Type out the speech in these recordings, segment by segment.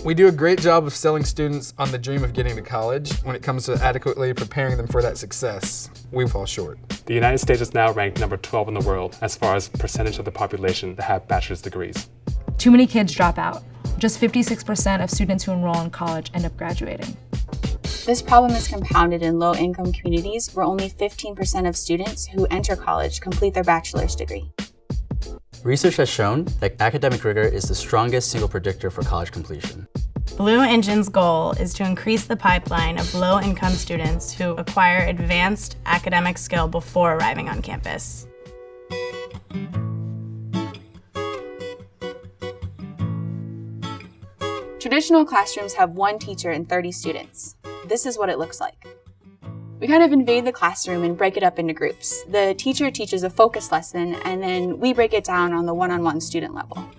We do a great job of selling students on the dream of getting to college. When it comes to adequately preparing them for that success, we fall short. The United States is now ranked number 12 in the world as far as percentage of the population that have bachelor's degrees. Too many kids drop out. Just 56% of students who enroll in college end up graduating. This problem is compounded in low-income communities where only 15% of students who enter college complete their bachelor's degree. Research has shown that academic rigor is the strongest single predictor for college completion. Blue Engine's goal is to increase the pipeline of low-income students who acquire advanced academic skill before arriving on campus. Traditional classrooms have one teacher and 30 students. This is what it looks like. We kind of invade the classroom and break it up into groups. The teacher teaches a focus lesson, and then we break it down on the one-on-one student level.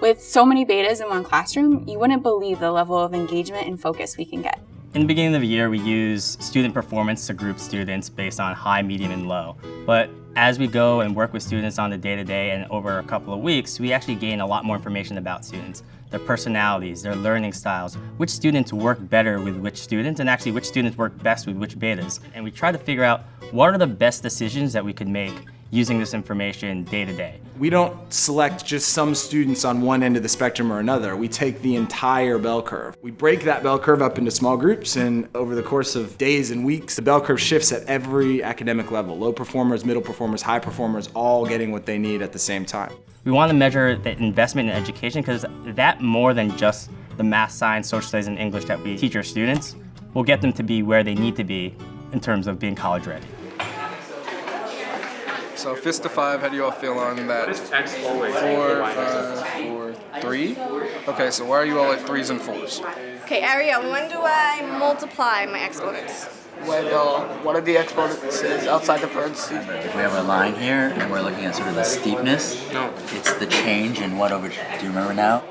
With so many betas in one classroom, you wouldn't believe the level of engagement and focus we can get. In the beginning of the year, we use student performance to group students based on high, medium, and low. But as we go and work with students on the day-to-day and over a couple of weeks, we actually gain a lot more information about students, their personalities, their learning styles, which students work better with which students, and actually which students work best with which betas. And we try to figure out what are the best decisions that we could make using this information day to day. We don't select just some students on one end of the spectrum or another. We take the entire bell curve. We break that bell curve up into small groups, and over the course of days and weeks, the bell curve shifts at every academic level. Low performers, middle performers, high performers, all getting what they need at the same time. We want to measure the investment in education because that more than just the math, science, social studies, and English that we teach our students will get them to be where they need to be in terms of being college ready. So fist to 5, how do you all feel on that? 4, 5, 4, 3. Okay, so why are you all at 3s and 4s? Okay, Ariel, when do I multiply my exponents? When one of the exponents is outside the parentheses. If we have a line here and we're looking at sort of the steepness, it's the change in what over, do you remember now?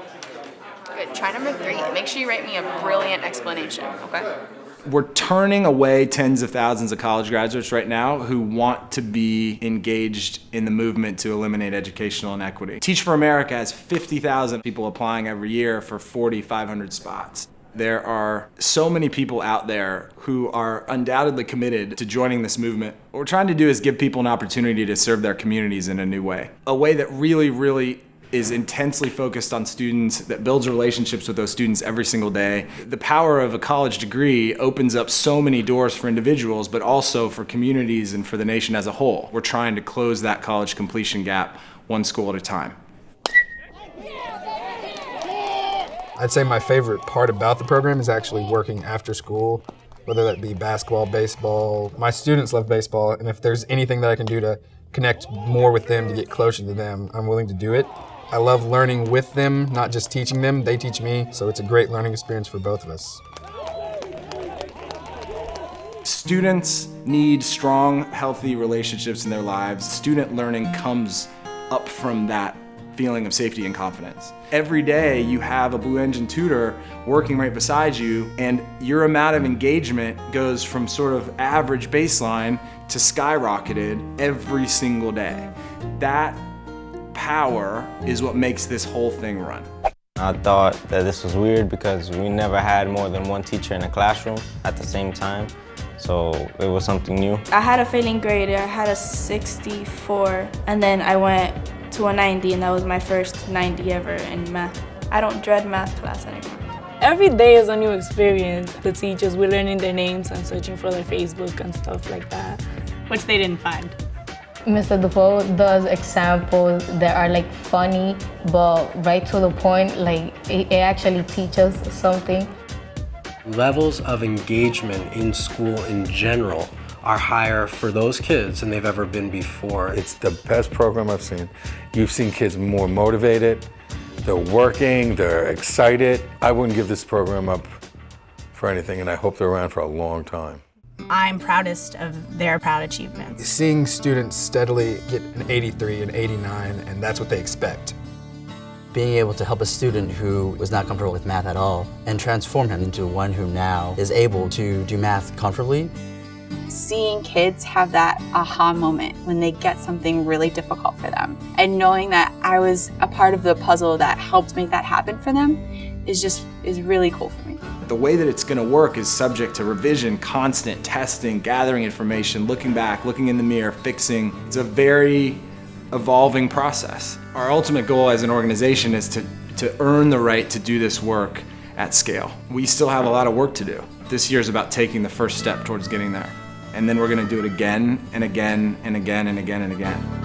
Good, try number 3. Make sure you write me a brilliant explanation, okay? We're turning away tens of thousands of college graduates right now who want to be engaged in the movement to eliminate educational inequity. Teach for America has 50,000 people applying every year for 4,500 spots. There are so many people out there who are undoubtedly committed to joining this movement. What we're trying to do is give people an opportunity to serve their communities in a new way. A way that really is intensely focused on students, that builds relationships with those students every single day. The power of a college degree opens up so many doors for individuals, but also for communities and for the nation as a whole. We're trying to close that college completion gap one school at a time. I'd say my favorite part about the program is actually working after school, whether that be basketball, baseball. My students love baseball, and if there's anything that I can do to connect more with them, to get closer to them, I'm willing to do it. I love learning with them, not just teaching them. They teach me, so it's a great learning experience for both of us. Students need strong, healthy relationships in their lives. Student learning comes up from that feeling of safety and confidence. Every day you have a Blue Engine tutor working right beside you, and your amount of engagement goes from sort of average baseline to skyrocketed every single day. That power is what makes this whole thing run. I thought that this was weird because we never had more than one teacher in a classroom at the same time, so it was something new. I had a failing grade. I had a 64, and then I went to a 90, and that was my first 90 ever in math. I don't dread math class anymore. Every day is a new experience. The teachers, we're learning their names and searching for their Facebook and stuff like that, which they didn't find. Mr. Defoe does examples that are like funny, but right to the point, like it actually teaches something. Levels of engagement in school in general are higher for those kids than they've ever been before. It's the best program I've seen. You've seen kids more motivated, they're working, they're excited. I wouldn't give this program up for anything, and I hope they're around for a long time. I'm proudest of their proud achievements. Seeing students steadily get an 83, an 89, and that's what they expect. Being able to help a student who was not comfortable with math at all and transform him into one who now is able to do math comfortably. Seeing kids have that aha moment when they get something really difficult for them, and knowing that I was a part of the puzzle that helped make that happen for them is really cool for me. The way that it's going to work is subject to revision, constant testing, gathering information, looking back, looking in the mirror, fixing. It's a very evolving process. Our ultimate goal as an organization is to earn the right to do this work at scale. We still have a lot of work to do. This year is about taking the first step towards getting there. And then we're going to do it again and again and again and again and again.